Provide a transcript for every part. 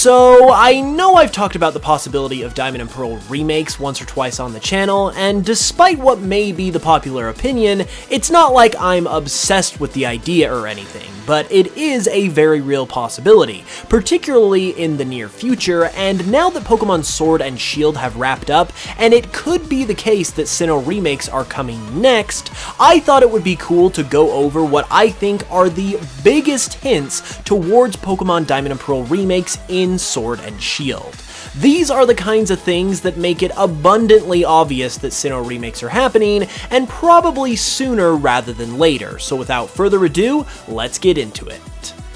So, I know I've talked about the possibility of Diamond and Pearl remakes once or twice on the channel, and despite what may be the popular opinion, it's not like I'm obsessed with the idea or anything, but it is a very real possibility, particularly in the near future, and now that Pokemon Sword and Shield have wrapped up, and it could be the case that Sinnoh remakes are coming next, I thought it would be cool to go over what I think are the biggest hints towards Pokemon Diamond and Pearl remakes in Sword and Shield. These are the kinds of things that make it abundantly obvious that Sinnoh remakes are happening, and probably sooner rather than later, so without further ado, let's get into it.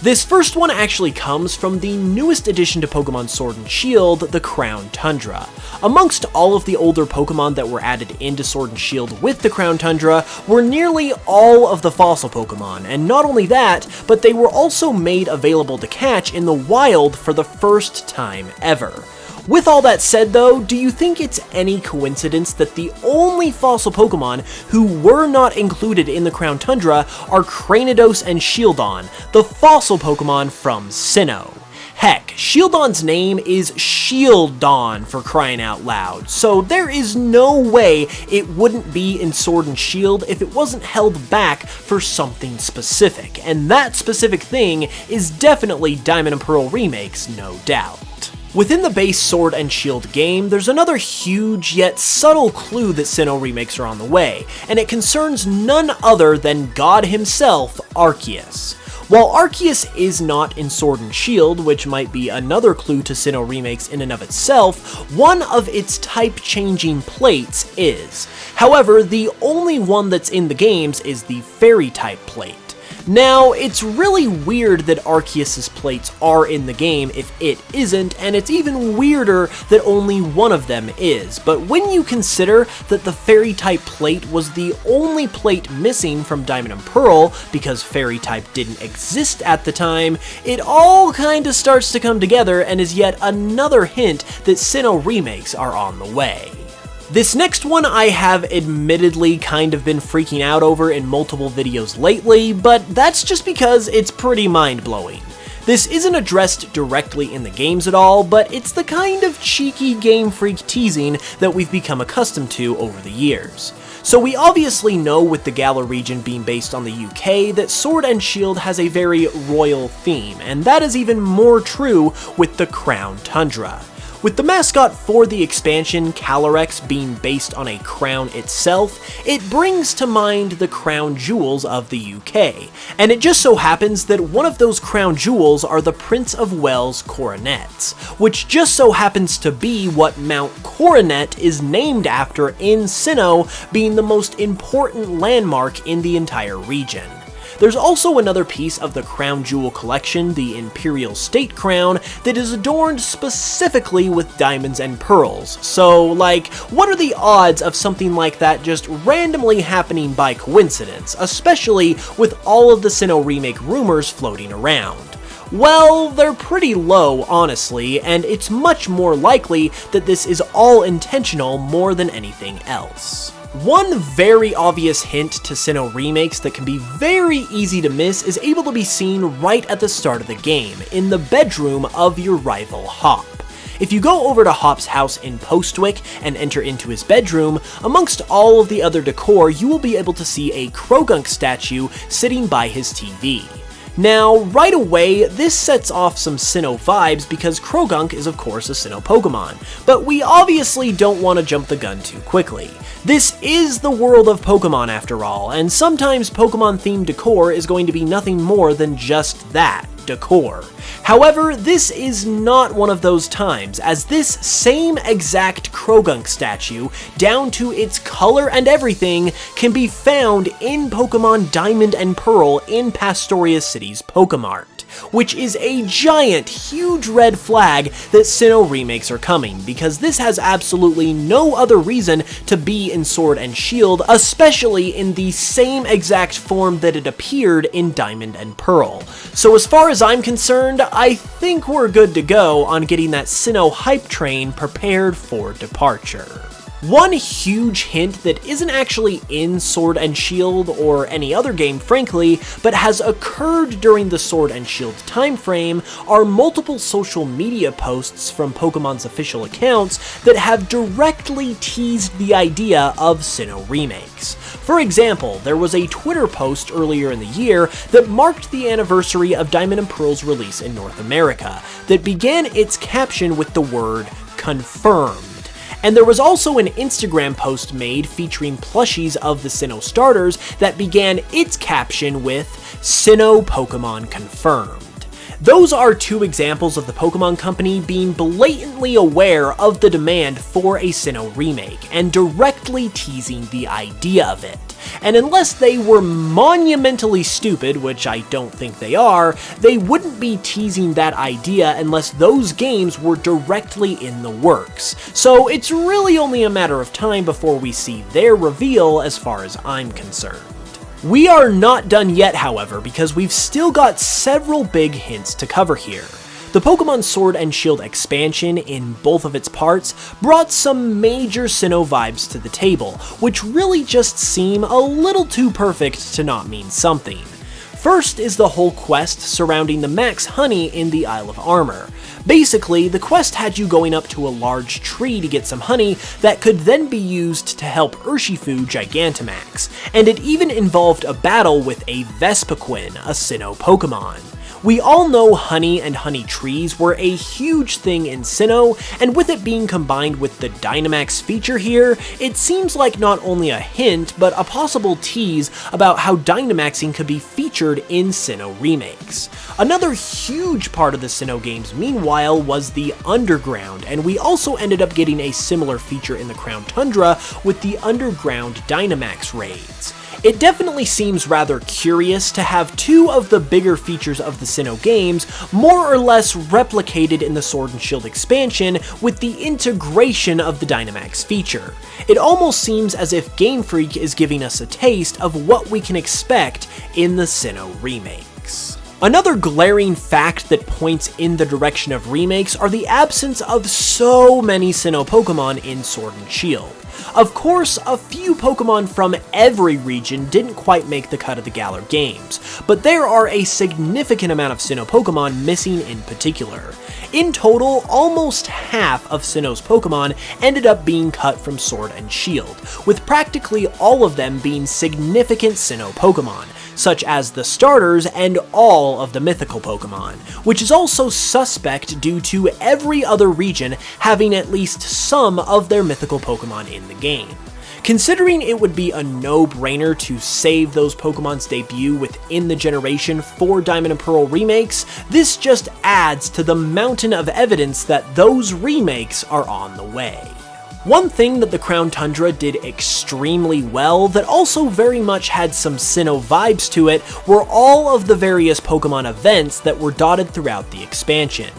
This first one actually comes from the newest addition to Pokemon Sword and Shield, the Crown Tundra. Amongst all of the older Pokemon that were added into Sword and Shield with the Crown Tundra were nearly all of the fossil Pokemon, and not only that, but they were also made available to catch in the wild for the first time ever. With all that said though, do you think it's any coincidence that the only fossil Pokemon who were not included in the Crown Tundra are Cranidos and Shieldon, the fossil Pokemon from Sinnoh? Heck, Shieldon's name is Shieldon for crying out loud, so there is no way it wouldn't be in Sword and Shield if it wasn't held back for something specific, and that specific thing is definitely Diamond and Pearl remakes, no doubt. Within the base Sword and Shield game, there's another huge yet subtle clue that Sinnoh remakes are on the way, and it concerns none other than God himself, Arceus. While Arceus is not in Sword and Shield, which might be another clue to Sinnoh remakes in and of itself, one of its type-changing plates is. However, the only one that's in the games is the Fairy-type plate. Now, it's really weird that Arceus' plates are in the game if it isn't, and it's even weirder that only one of them is, but when you consider that the Fairy-type plate was the only plate missing from Diamond and Pearl because Fairy-type didn't exist at the time, it all kinda starts to come together and is yet another hint that Sinnoh remakes are on the way. This next one I have admittedly kind of been freaking out over in multiple videos lately, but that's just because it's pretty mind-blowing. This isn't addressed directly in the games at all, but it's the kind of cheeky Game Freak teasing that we've become accustomed to over the years. So we obviously know with the Galar region being based on the UK that Sword and Shield has a very royal theme, and that is even more true with the Crown Tundra. With the mascot for the expansion, Calyrex, being based on a crown itself, it brings to mind the crown jewels of the UK, and it just so happens that one of those crown jewels are the Prince of Wales coronets, which just so happens to be what Mount Coronet is named after in Sinnoh, being the most important landmark in the entire region. There's also another piece of the Crown Jewel collection, the Imperial State Crown, that is adorned specifically with diamonds and pearls. So, like, what are the odds of something like that just randomly happening by coincidence, especially with all of the Sinnoh remake rumors floating around? Well, they're pretty low, honestly, and it's much more likely that this is all intentional more than anything else. One very obvious hint to Sinnoh remakes that can be very easy to miss is able to be seen right at the start of the game, in the bedroom of your rival Hop. If you go over to Hop's house in Postwick and enter into his bedroom, amongst all of the other decor, you will be able to see a Croagunk statue sitting by his TV. Now, right away, this sets off some Sinnoh vibes because Croagunk is of course a Sinnoh Pokemon, but we obviously don't want to jump the gun too quickly. This is the world of Pokemon after all, and sometimes Pokemon-themed decor is going to be nothing more than just that, decor. However, this is not one of those times, as this same exact Croagunk statue, down to its color and everything, can be found in Pokemon Diamond and Pearl in Pastoria City's Pokemart, which is a giant, huge red flag that Sinnoh remakes are coming, because this has absolutely no other reason to be in Sword and Shield, especially in the same exact form that it appeared in Diamond and Pearl. So as far as I'm concerned, I think we're good to go on getting that Sinnoh hype train prepared for departure. One huge hint that isn't actually in Sword and Shield or any other game frankly, but has occurred during the Sword and Shield timeframe are multiple social media posts from Pokemon's official accounts that have directly teased the idea of Sinnoh remakes. For example, there was a Twitter post earlier in the year that marked the anniversary of Diamond & Pearl's release in North America, that began its caption with the word "confirmed." And there was also an Instagram post made featuring plushies of the Sinnoh starters that began its caption with "Sinnoh Pokemon confirmed." Those are two examples of the Pokemon Company being blatantly aware of the demand for a Sinnoh remake, and directly teasing the idea of it. And unless they were monumentally stupid, which I don't think they are, they wouldn't be teasing that idea unless those games were directly in the works. So it's really only a matter of time before we see their reveal as far as I'm concerned. We are not done yet, however, because we've still got several big hints to cover here. The Pokemon Sword and Shield expansion, in both of its parts, brought some major Sinnoh vibes to the table, which really just seem a little too perfect to not mean something. First is the whole quest surrounding the Max Honey in the Isle of Armor. Basically, the quest had you going up to a large tree to get some honey that could then be used to help Urshifu Gigantamax, and it even involved a battle with a Vespiquen, a Sinnoh Pokemon. We all know honey and honey trees were a huge thing in Sinnoh, and with it being combined with the Dynamax feature here, it seems like not only a hint, but a possible tease about how Dynamaxing could be featured in Sinnoh remakes. Another huge part of the Sinnoh games, meanwhile, was the Underground, and we also ended up getting a similar feature in the Crown Tundra with the Underground Dynamax raids. It definitely seems rather curious to have two of the bigger features of the Sinnoh games more or less replicated in the Sword and Shield expansion with the integration of the Dynamax feature. It almost seems as if Game Freak is giving us a taste of what we can expect in the Sinnoh remakes. Another glaring fact that points in the direction of remakes are the absence of so many Sinnoh Pokemon in Sword and Shield. Of course, a few Pokemon from every region didn't quite make the cut of the Galar games, but there are a significant amount of Sinnoh Pokemon missing in particular. In total, almost half of Sinnoh's Pokemon ended up being cut from Sword and Shield, with practically all of them being significant Sinnoh Pokemon, such as the starters and all of the mythical Pokemon, which is also suspect due to every other region having at least some of their mythical Pokemon in the game. Considering it would be a no-brainer to save those Pokemon's debut within the generation for Diamond & Pearl remakes, this just adds to the mountain of evidence that those remakes are on the way. One thing that the Crown Tundra did extremely well that also very much had some Sinnoh vibes to it were all of the various Pokemon events that were dotted throughout the expansion.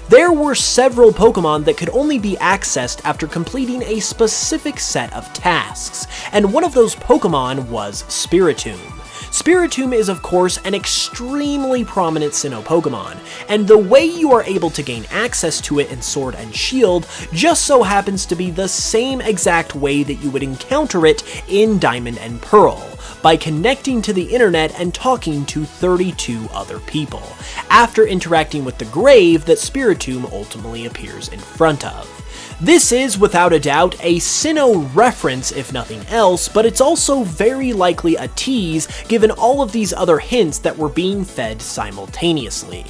There were several Pokemon that could only be accessed after completing a specific set of tasks, and one of those Pokemon was Spiritomb. Spiritomb is of course an extremely prominent Sinnoh Pokemon, and the way you are able to gain access to it in Sword and Shield just so happens to be the same exact way that you would encounter it in Diamond and Pearl, by connecting to the internet and talking to 32 other people, after interacting with the grave that Spiritomb ultimately appears in front of. This is, without a doubt, a Sinnoh reference if nothing else, but it's also very likely a tease given all of these other hints that were being fed simultaneously.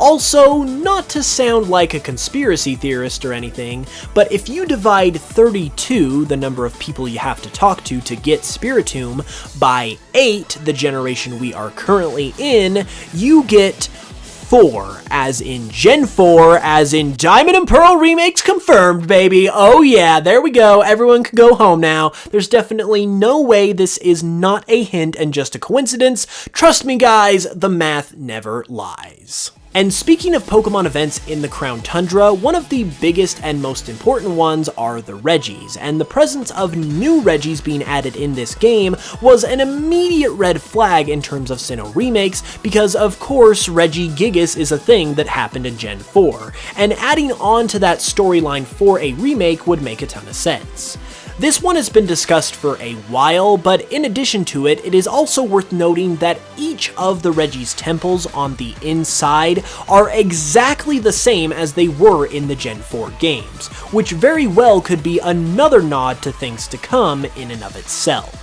Also, not to sound like a conspiracy theorist or anything, but if you divide 32, the number of people you have to talk to get Spiritomb, by 8, the generation we are currently in, you get 4, as in Gen 4, as in Diamond & Pearl remakes confirmed, baby. Oh yeah, there we go, everyone can go home now. There's definitely no way this is not a hint and just a coincidence. Trust me guys, the math never lies. And speaking of Pokemon events in the Crown Tundra, one of the biggest and most important ones are the Regis, and the presence of new Regis being added in this game was an immediate red flag in terms of Sinnoh remakes, because of course Regigigas is a thing that happened in Gen 4, and adding on to that storyline for a remake would make a ton of sense. This one has been discussed for a while, but in addition to it, it is also worth noting that each of the Regi's temples on the inside are exactly the same as they were in the Gen 4 games, which very well could be another nod to things to come in and of itself.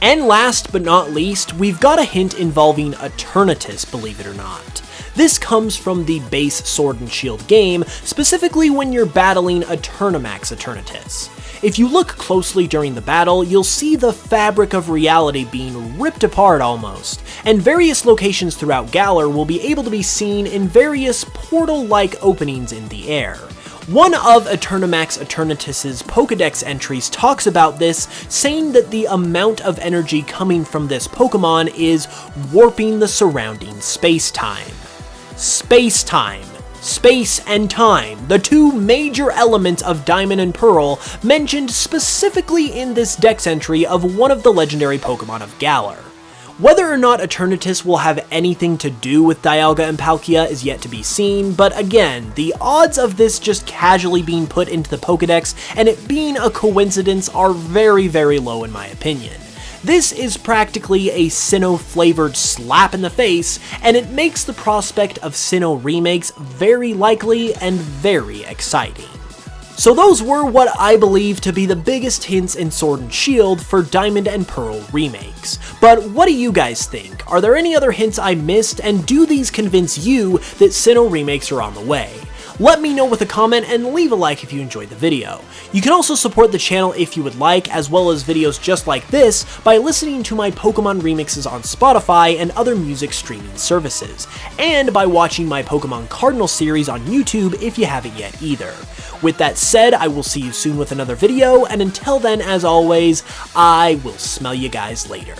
And last but not least, we've got a hint involving Eternatus, believe it or not. This comes from the base Sword and Shield game, specifically when you're battling Eternamax Eternatus. If you look closely during the battle, you'll see the fabric of reality being ripped apart almost, and various locations throughout Galar will be able to be seen in various portal-like openings in the air. One of Eternamax Eternatus' Pokédex entries talks about this, saying that the amount of energy coming from this Pokémon is warping the surrounding space-time. Space-time. Space and time, the two major elements of Diamond and Pearl mentioned specifically in this Dex entry of one of the legendary Pokemon of Galar. Whether or not Eternatus will have anything to do with Dialga and Palkia is yet to be seen, but again, the odds of this just casually being put into the Pokédex and it being a coincidence are very, very low in my opinion. This is practically a Sinnoh flavored slap in the face, and it makes the prospect of Sinnoh remakes very likely and very exciting. So those were what I believe to be the biggest hints in Sword and Shield for Diamond and Pearl remakes. But what do you guys think? Are there any other hints I missed, and do these convince you that Sinnoh remakes are on the way? Let me know with a comment and leave a like if you enjoyed the video. You can also support the channel if you would like, as well as videos just like this, by listening to my Pokemon remixes on Spotify and other music streaming services, and by watching my Pokemon Cardinal series on YouTube if you haven't yet either. With that said, I will see you soon with another video, and until then, as always, I will smell you guys later.